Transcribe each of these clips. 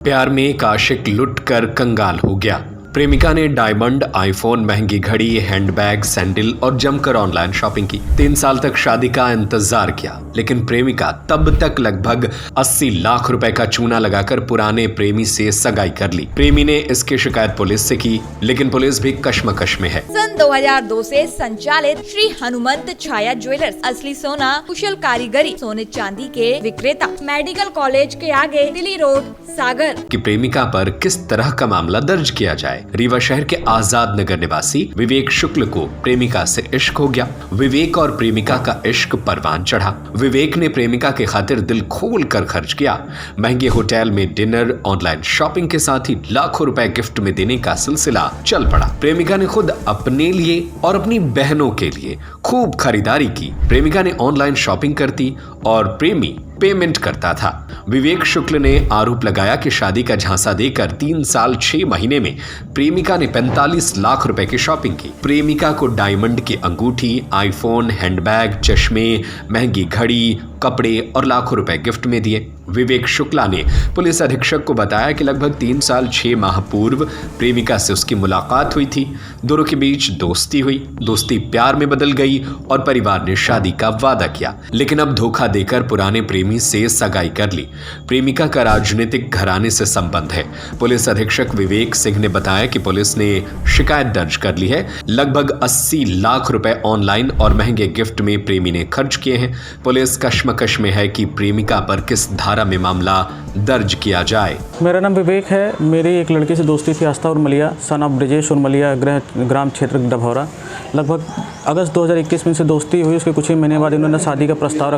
प्यार में एक आशिक लुट कर कंगाल हो गया। प्रेमिका ने डायमंड, आईफोन, महंगी घड़ी, हैंडबैग, सैंडल और जमकर ऑनलाइन शॉपिंग की। 3 साल तक शादी का इंतजार किया, लेकिन प्रेमिका तब तक लगभग 80 लाख रुपए का चूना लगाकर पुराने प्रेमी से सगाई कर ली। प्रेमी ने इसकी शिकायत पुलिस से की, लेकिन पुलिस भी कश्मकश में है। सन 2002 से संचालित श्री हनुमंत छाया ज्वेलर्स असली सोना, कुशल कारीगरी, सोने चांदी के विक्रेता, मेडिकल कॉलेज के आगे, दिल्ली रोड, सागर की प्रेमिका पर किस तरह का मामला दर्ज किया जाए। रीवा शहर के आजाद नगर निवासी विवेक शुक्ल को प्रेमिका से इश्क हो गया। विवेक और प्रेमिका का इश्क परवान चढ़ा। विवेक ने प्रेमिका के खातिर दिल खोल कर खर्च किया। महंगे होटल में डिनर, ऑनलाइन शॉपिंग के साथ ही लाखों रुपए गिफ्ट में देने का सिलसिला चल पड़ा। प्रेमिका ने खुद अपने लिए और अपनी बहनों के लिए खूब खरीदारी की। प्रेमिका ने ऑनलाइन शॉपिंग करती और प्रेमी पेमेंट करता था। विवेक शुक्ल ने आरोप लगाया कि शादी का झांसा देकर 3 साल 6 महीने में प्रेमिका ने 45 लाख रुपए की शॉपिंग की। प्रेमिका को डायमंड की अंगूठी, आईफोन, हैंडबैग, चश्मे, महंगी घड़ी, कपड़े और लाखों रुपए गिफ्ट में दिए। विवेक शुक्ला ने पुलिस अधीक्षक को बताया कि लगभग 3 साल 6 माह पूर्व प्रेमिका से उसकी मुलाकात हुई थी। दोनों के बीच दोस्ती हुई। दोस्ती प्यार में बदल गई और परिवार ने शादी का वादा किया, लेकिन अब धोखा देकर पुराने प्रेमी से सगाई कर ली। प्रेमिका का राजनीतिक घराने से संबंध है। पुलिस अधीक्षक विवेक सिंह ने बताया कि पुलिस ने शिकायत दर्ज कर ली है। लगभग 80 लाख रुपए ऑनलाइन और महंगे गिफ्ट में प्रेमी ने खर्च किए हैं। पुलिस कश्मकश में है कि प्रेमिका पर किस धारा में मामला दर्ज किया जाए। मेरा नाम विवेक है। मेरी एक लड़की से दोस्ती थी, आस्था उर्मलिया, सन ऑफ ब्रिजेश उर्मलिया, ग्राम क्षेत्र डभौरा। लगभग अगस्त 2021 में से दोस्ती हुई। उसके कुछ ही महीने बाद इन्होंने शादी का प्रस्ताव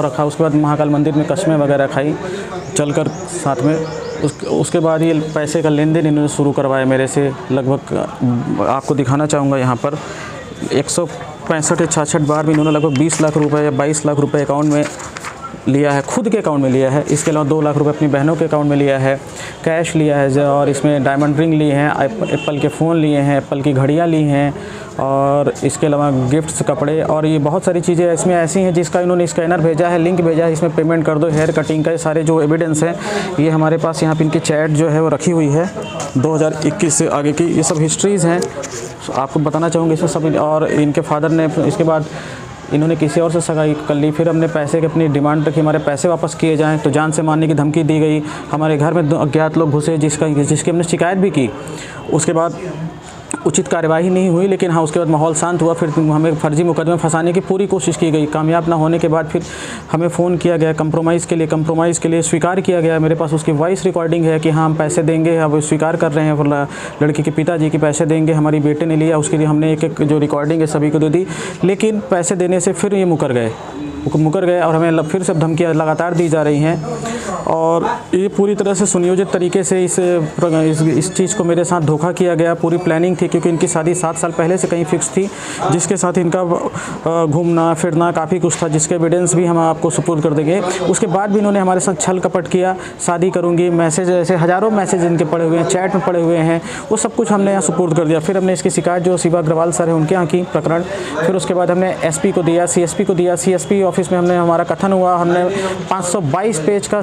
रखा। उसके बाद महाकाल मंदिर में कस्में वगैरह खाई चलकर साथ में। उसके बाद ये पैसे का लेन देन इन्होंने शुरू करवाया मेरे से। लगभग आपको दिखाना चाहूँगा यहाँ पर 165 या 66 बार भी इन्होंने लगभग 20 लाख रुपए या 22 लाख रुपए अकाउंट में लिया है, खुद के अकाउंट में लिया है। इसके अलावा 2 लाख रुपए अपनी बहनों के अकाउंट में लिया है, कैश लिया है, और इसमें डायमंड रिंग लिए हैं, एप्पल के फ़ोन लिए हैं, एप्पल की घड़ियाँ ली हैं, और इसके अलावा गिफ्ट्स, कपड़े और ये बहुत सारी चीज़ें इसमें ऐसी हैं जिसका इन्होंने स्कैनर भेजा है, लिंक भेजा है, इसमें पेमेंट कर दो, हेयर कटिंग का ये सारे जो एविडेंस हैं ये हमारे पास यहाँ पे इनकी चैट जो है वो रखी हुई है 2021 से आगे की। ये सब हिस्ट्रीज़ हैं, आपको बताना चाहूँगी इसमें सब। और इनके फादर ने इसके बाद इन्होंने किसी और से सगाई कर ली। फिर हमने पैसे की अपनी डिमांड रखी, हमारे पैसे वापस किए जाएं, तो जान से मारने की धमकी दी गई। हमारे घर में अज्ञात लोग घुसे जिसकी हमने शिकायत भी की। उसके बाद उचित कार्यवाही नहीं हुई, लेकिन हाँ उसके बाद माहौल शांत हुआ। फिर हमें फर्जी मुकदमे फंसाने की पूरी कोशिश की गई। कामयाब ना होने के बाद फिर हमें फ़ोन किया गया कंप्रोमाइज़ के लिए स्वीकार किया गया। मेरे पास उसकी वॉइस रिकॉर्डिंग है कि हाँ हम पैसे देंगे, अब स्वीकार कर रहे हैं। लड़की के पिताजी के पैसे देंगे, हमारी बेटे ने लिया, उसके लिए हमने एक जो रिकॉर्डिंग है सभी को दे दी। लेकिन पैसे देने से फिर ये मुकर गए और हमें फिर से धमकियाँ लगातार दी जा रही हैं। और ये पूरी तरह से सुनियोजित तरीके से इस चीज़ को मेरे साथ धोखा किया गया। पूरी प्लानिंग थी, क्योंकि इनकी शादी 7 साल पहले से कहीं फिक्स थी, जिसके साथ इनका घूमना फिरना काफ़ी कुछ था, जिसके एविडेंस भी हम आपको सुपुर्द कर देंगे। उसके बाद भी इन्होंने हमारे साथ छल कपट किया। शादी करूँगी, मैसेज ऐसे हज़ारों मैसेज इनके पड़े हुए हैं, चैट में पड़े हुए हैं, वो सब कुछ हमने यहाँ सुपुर्द कर दिया। फिर हमने इसकी शिकायत जो शिवा अग्रवाल सर है उनके यहाँ की प्रकरण। फिर उसके बाद हमने SP को दिया, CSP को दिया। CSP ऑफिस में हमने हमारा कथन हुआ, हमने 522 पेज का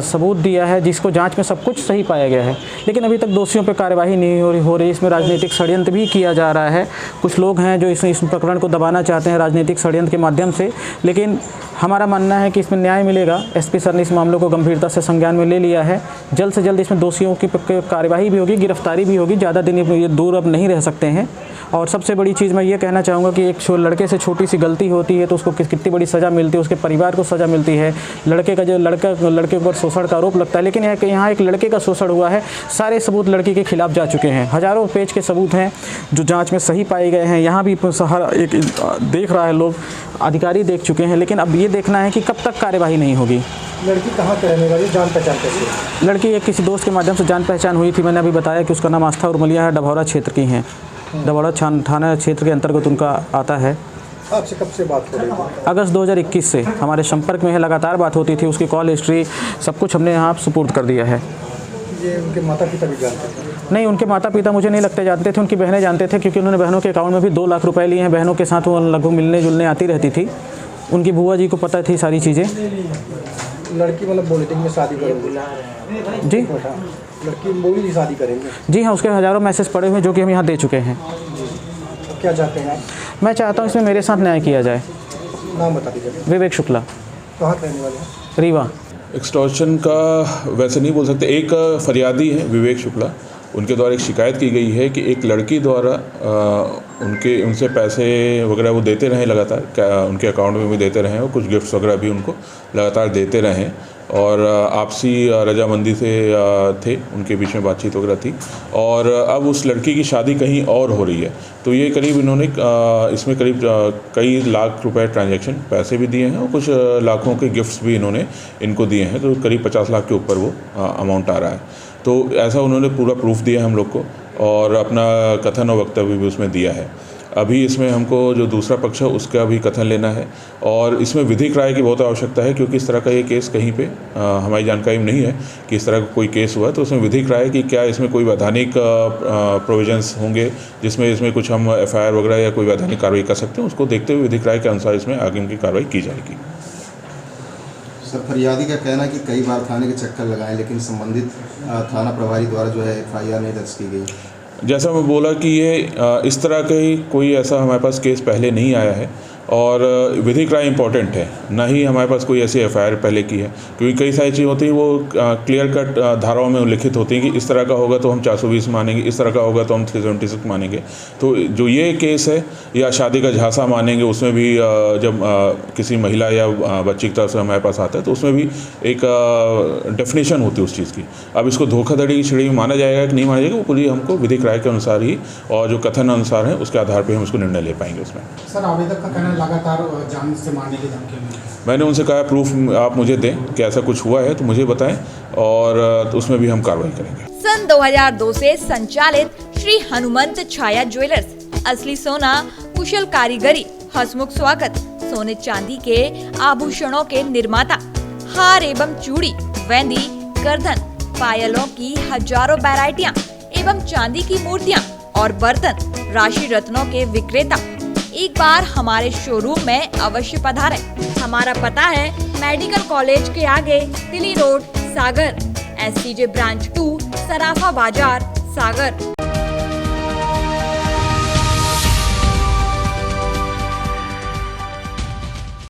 सबूत दिया है, जिसको जांच में सब कुछ सही पाया गया है। लेकिन अभी तक दोषियों पर कार्यवाही नहीं हो रही। इसमें राजनीतिक षड्यंत्र भी किया जा रहा है। कुछ लोग हैं जो इस प्रकरण को दबाना चाहते हैं राजनीतिक षड्यंत्र के माध्यम से, लेकिन हमारा मानना है कि इसमें न्याय मिलेगा। SP सर ने इस मामलों को गंभीरता से संज्ञान में ले लिया है। जल्द से जल्द इसमें दोषियों की कार्यवाही भी होगी, गिरफ्तारी भी होगी। ज़्यादा दिन ये दूर अब नहीं रह सकते हैं। और सबसे बड़ी चीज़ मैं ये कहना चाहूँगा कि एक लड़के से छोटी सी गलती होती है तो उसको कितनी बड़ी सज़ा मिलती है, उसके परिवार को सज़ा मिलती है। लड़के के ऊपर शोषण का आरोप लगता है, लेकिन यहाँ एक लड़के का शोषण हुआ है। सारे सबूत लड़की के खिलाफ जा चुके हैं। हज़ारों पेज के सबूत हैं जो जांच में सही पाए गए हैं। यहाँ भी हर एक देख रहा है, लोग अधिकारी देख चुके हैं। लेकिन अब ये देखना है कि कब तक कार्यवाही नहीं होगी। लड़की कहाँ के रहने वाली, जान पहचान कैसे? लड़की एक किसी दोस्त के माध्यम से जान पहचान हुई थी। मैंने अभी बताया कि उसका नाम आस्था उर्मलिया है, डभौरा क्षेत्र की हैं। डभौरा थाना क्षेत्र के अंतर्गत उनका आता है। आपसे कब से बात हो रही है? अगस्त 2021 से हमारे संपर्क में है, लगातार बात होती थी। उसकी कॉल हिस्ट्री सब कुछ हमने यहाँ सुपुर्द कर दिया है। ये उनके माता पिता भी जानते थे? नहीं, उनके माता पिता मुझे नहीं लगते जानते थे, उनकी बहनें जानते थे, क्योंकि उन्होंने बहनों के अकाउंट में भी 2 लाख रुपए लिए हैं। बहनों के साथ वो लगभग मिलने जुलने आती रहती थी। उनकी बुआ जी को पता थी सारी चीज़ें। लड़की मतलब बुलेटिन में शादी करेंगे जी लड़की बोली जी शादी करेंगे जी हाँ, उसके हज़ारों मैसेज पड़े हुए हैं जो कि हम यहाँ दे चुके हैं। तो क्या चाहते हैं आप? मैं चाहता हूँ इसमें मेरे साथ न्याय किया जाए। नाम बता दीजिए। विवेक शुक्ला, कहाँ के रहने वाले हैं? रीवा। एक्सटॉर्शन का वैसे नहीं बोल सकते। एक फरियादी है विवेक शुक्ला, उनके द्वारा एक शिकायत की गई है कि एक लड़की द्वारा उनसे पैसे वगैरह वो देते रहे लगातार, उनके अकाउंट में भी देते रहे और कुछ गिफ्ट्स वगैरह भी उनको लगातार देते रहे और आपसी रजामंदी से थे, उनके बीच में बातचीत वगैरह थी और अब उस लड़की की शादी कहीं और हो रही है। तो ये करीब इन्होंने इसमें करीब कई लाख रुपए ट्रांजैक्शन पैसे भी दिए हैं और कुछ लाखों के गिफ्ट्स भी इन्होंने इनको दिए हैं, तो करीब 50 लाख के ऊपर वो अमाउंट आ रहा है। तो ऐसा उन्होंने पूरा प्रूफ दिया हम लोग को और अपना कथन और वक्तव्य भी उसमें दिया है। अभी इसमें हमको जो दूसरा पक्ष है उसका भी कथन लेना है और इसमें विधिक राय की बहुत आवश्यकता है, क्योंकि इस तरह का ये केस कहीं पे हमारी जानकारी में नहीं है कि इस तरह का कोई केस हुआ है। तो उसमें विधिक राय कि क्या इसमें कोई वैधानिक प्रोविजंस होंगे जिसमें इसमें कुछ हम FIR वगैरह या कोई वैधानिक कार्रवाई कर सकते हैं, उसको देखते हुए विधिक राय के अनुसार इसमें आगे की कार्रवाई की जाएगी। सर, फरियादी का कहना है कि कई बार थाने के चक्कर लगाए लेकिन संबंधित थाना प्रभारी द्वारा जो है FIR नहीं दर्ज की गई। जैसा मैं बोला कि ये इस तरह का ही कोई ऐसा हमारे पास केस पहले नहीं आया है और विधिक राय इम्पॉर्टेंट है, ना ही हमारे पास कोई ऐसी FIR पहले की है, क्योंकि कई सारी चीज़ होती हैं वो क्लियर कट धाराओं में उल्लिखित होती हैं कि इस तरह का होगा तो हम 420 मानेंगे, इस तरह का होगा तो हम 376 मानेंगे। तो जो ये केस है या शादी का झांसा मानेंगे, उसमें भी जब किसी महिला या बच्ची की तरफ से हमारे पास आता है तो उसमें भी एक डेफिनेशन होती है उस चीज़ की। अब इसको धोखाधड़ी की श्रेणी में माना जाएगा कि नहीं माना जाएगा, वो पूरी हमको विधिक राय के अनुसार ही और जो कथन अनुसार है उसके आधार पर हम उसको निर्णय ले पाएंगे। उसमें सर, आवेदक का कहना लगातार जान से मारने की धमकी मिली। मैंने उनसे कहा प्रूफ आप मुझे दें कि ऐसा कुछ हुआ है तो मुझे बताएं और तो उसमें भी हम कार्रवाई करेंगे। सन 2002 से संचालित श्री हनुमंत छाया ज्वेलर्स असली सोना, कुशल कारीगरी, हंसमुख स्वागत, सोने चांदी के आभूषणों के निर्माता, हार एवं चूड़ी, वेंदी, गर्दन, पायलों की हजारों वैरायटियां एवं चांदी की मूर्तियां और बर्तन, राशि रत्नों के विक्रेता। एक बार हमारे शोरूम में अवश्य पधारें। हमारा पता है मेडिकल कॉलेज के आगे, दिल्ली रोड, सागर, SCJ ब्रांच 2, सराफा बाजार, सागर।